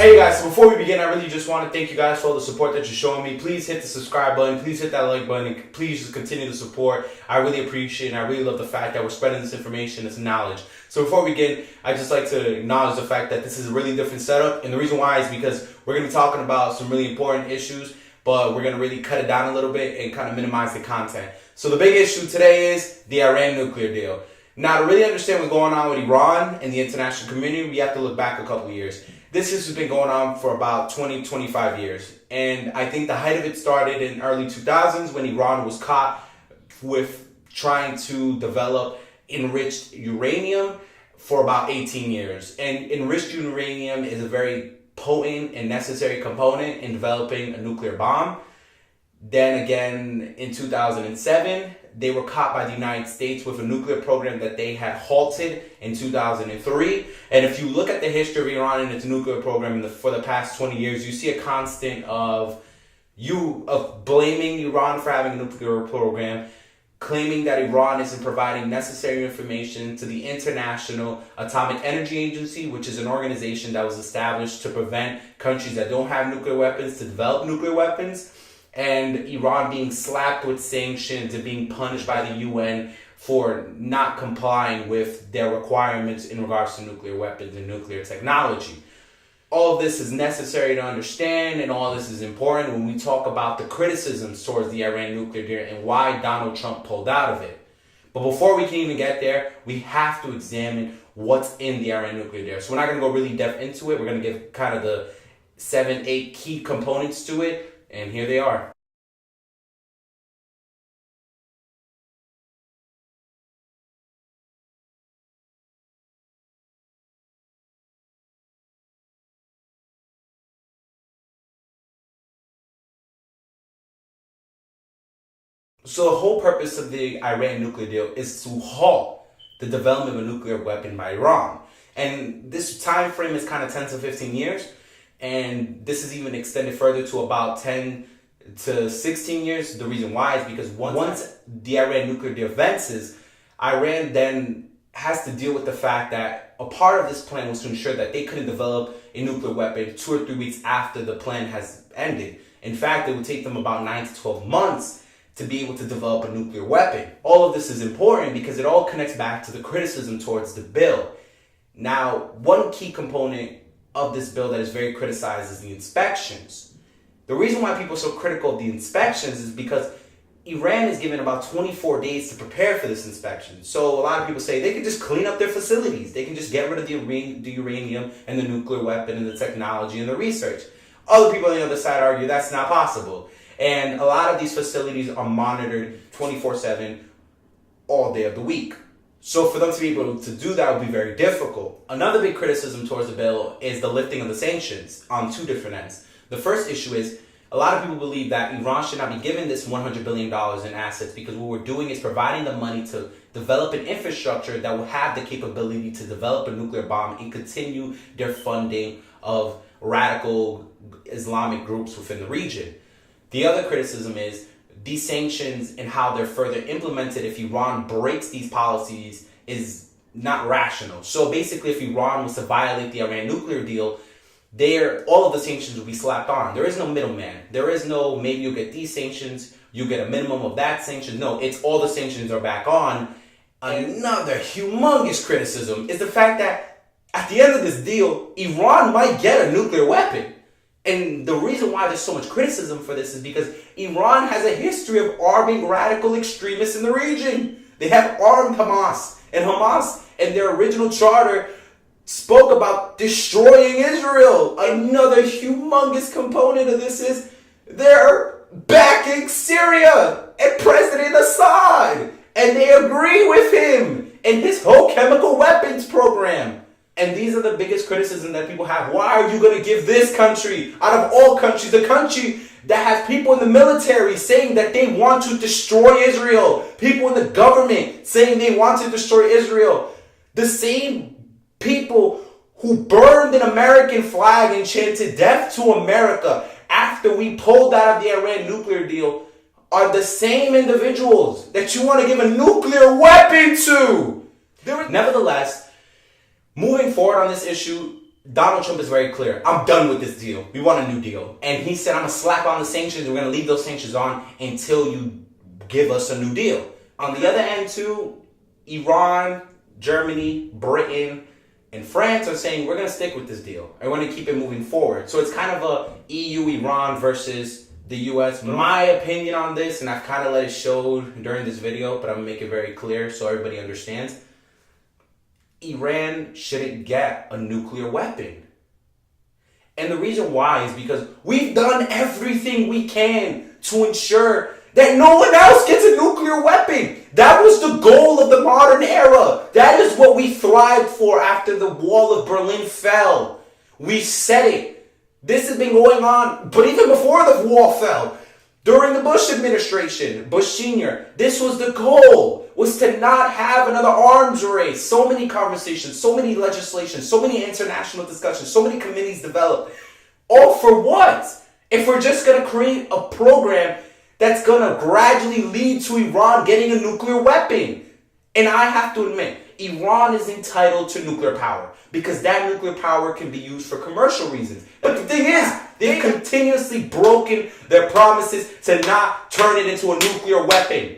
Hey guys, so before we begin, I really just want to thank you guys for all the support that you're showing me. Please hit the subscribe button, please hit that like button, and please just continue the support. I really appreciate it, and I really love the fact that we're spreading this information, this knowledge. So before we begin, I'd just like to acknowledge the fact that this is a really different setup, and the reason why is because we're going to be talking about some really important issues, but we're going to really cut it down a little bit and kind of minimize the content. So the big issue today is the Iran nuclear deal. Now, to really understand what's going on with Iran and the international community, we have to look back a couple of years. This has been going on for about 20-25 years. And I think the height of it started in early 2000s when Iran was caught with trying to develop enriched uranium for about 18 years. And enriched uranium is a very potent and necessary component in developing a nuclear bomb. Then again, in 2007, they were caught by the United States with a nuclear program that they had halted in 2003. And if you look at the history of Iran and its nuclear program for the past 20 years, you see a constant of blaming Iran for having a nuclear program, claiming that Iran isn't providing necessary information to the International Atomic Energy Agency, which is an organization that was established to prevent countries that don't have nuclear weapons to develop nuclear weapons. And Iran being slapped with sanctions and being punished by the UN for not complying with their requirements in regards to nuclear weapons and nuclear technology. All of this is necessary to understand, and all this is important when we talk about the criticisms towards the Iran nuclear deal and why Donald Trump pulled out of it. But before we can even get there, we have to examine what's in the Iran nuclear deal. So we're not going to go really depth into it. We're going to give kind of the 7-8 key components to it. And here they are. So the whole purpose of the Iran nuclear deal is to halt the development of a nuclear weapon by Iran. And this time frame is kind of 10 to 15 years. And this is even extended further to about 10 to 16 years. The reason why is because once the Iran nuclear deal advances, Iran then has to deal with the fact that a part of this plan was to ensure that they couldn't develop a nuclear weapon 2 or 3 weeks after the plan has ended. In fact, it would take them about 9 to 12 months to be able to develop a nuclear weapon. All of this is important because it all connects back to the criticism towards the bill. Now, one key component of this bill that is very criticized is the inspections. The reason why people are so critical of the inspections is because Iran is given about 24 days to prepare for this inspection. So a lot of people say they can just clean up their facilities. They can just get rid of the uranium and the nuclear weapon and the technology and the research. Other people on the other side argue that's not possible. And a lot of these facilities are monitored 24/7 all day of the week. So for them to be able to do that would be very difficult. Another big criticism towards the bill is the lifting of the sanctions on 2 different ends. The first issue is a lot of people believe that Iran should not be given this $100 billion in assets because what we're doing is providing the money to develop an infrastructure that will have the capability to develop a nuclear bomb and continue their funding of radical Islamic groups within the region. The other criticism is these sanctions and how they're further implemented if Iran breaks these policies is not rational. So basically, if Iran was to violate the Iran nuclear deal, all of the sanctions will be slapped on. There is no middleman. There is no maybe you'll get these sanctions, you get a minimum of that sanction. No, it's all the sanctions are back on. Another humongous criticism is the fact that at the end of this deal, Iran might get a nuclear weapon. And the reason why there's so much criticism for this is because Iran has a history of arming radical extremists in the region. They have armed Hamas. And Hamas, in their original charter, spoke about destroying Israel. Another humongous component of this is they're backing Syria and President Assad. And they agree with him and his whole chemical weapons program. And these are the biggest criticism that people have. Why are you going to give this country, out of all countries, the country that has people in the military saying that they want to destroy Israel, people in the government saying they want to destroy Israel, the same people who burned an American flag and chanted death to America after we pulled out of the Iran nuclear deal are the same individuals that you want to give a nuclear weapon to. Nevertheless, moving forward on this issue, Donald Trump is very clear. I'm done with this deal. We want a new deal. And he said, I'm going to slap on the sanctions. We're going to leave those sanctions on until you give us a new deal. On the other end, too, Iran, Germany, Britain, and France are saying, we're going to stick with this deal. I want to keep it moving forward. So it's kind of a EU-Iran versus the U.S. My opinion on this, and I've kind of let it show during this video, but I'm going to make it very clear so everybody understands. Iran shouldn't get a nuclear weapon. And the reason why is because we've done everything we can to ensure that no one else gets a nuclear weapon. That was the goal of the modern era. That is what we thrived for after the wall of Berlin fell. We said it. This has been going on, but even before the wall fell, during the Bush administration, Bush Sr., this was the goal, was to not have another arms race. So many conversations, so many legislations, so many international discussions, so many committees developed. All for what? If we're just going to create a program that's going to gradually lead to Iran getting a nuclear weapon. And I have to admit, Iran is entitled to nuclear power because that nuclear power can be used for commercial reasons. But the thing is, they've continuously broken their promises to not turn it into a nuclear weapon.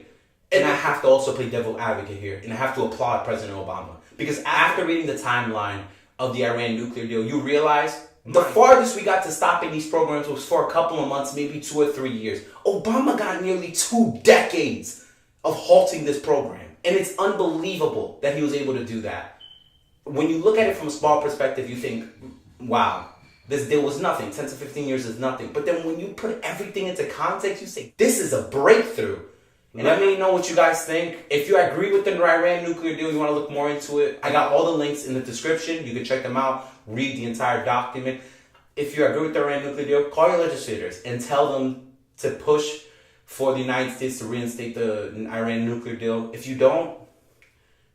And I have to also play devil advocate here, and I have to applaud President Obama. Because after reading the timeline of the Iran nuclear deal, you realize the farthest we got to stopping these programs was for a couple of months, maybe 2 or 3 years. Obama got nearly 2 decades of halting this program. And it's unbelievable that he was able to do that. When you look at it from a small perspective, you think, wow, this deal was nothing. 10 to 15 years is nothing. But then when you put everything into context, you say, this is a breakthrough. And let me know what you guys think. If you agree with the Iran nuclear deal, you want to look more into it, I got all the links in the description. You can check them out, read the entire document. If you agree with the Iran nuclear deal, call your legislators and tell them to push for the United States to reinstate the Iran nuclear deal. If you don't,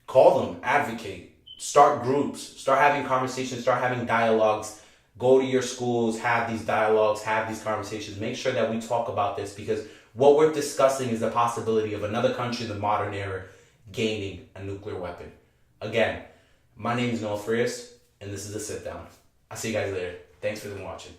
call them, advocate, start groups, start having conversations, start having dialogues. Go to your schools, have these dialogues, have these conversations. Make sure that we talk about this because what we're discussing is the possibility of another country in the modern era gaining a nuclear weapon. Again, my name is Noah Frias, and this is The Sit Down. I'll see you guys later. Thanks for watching.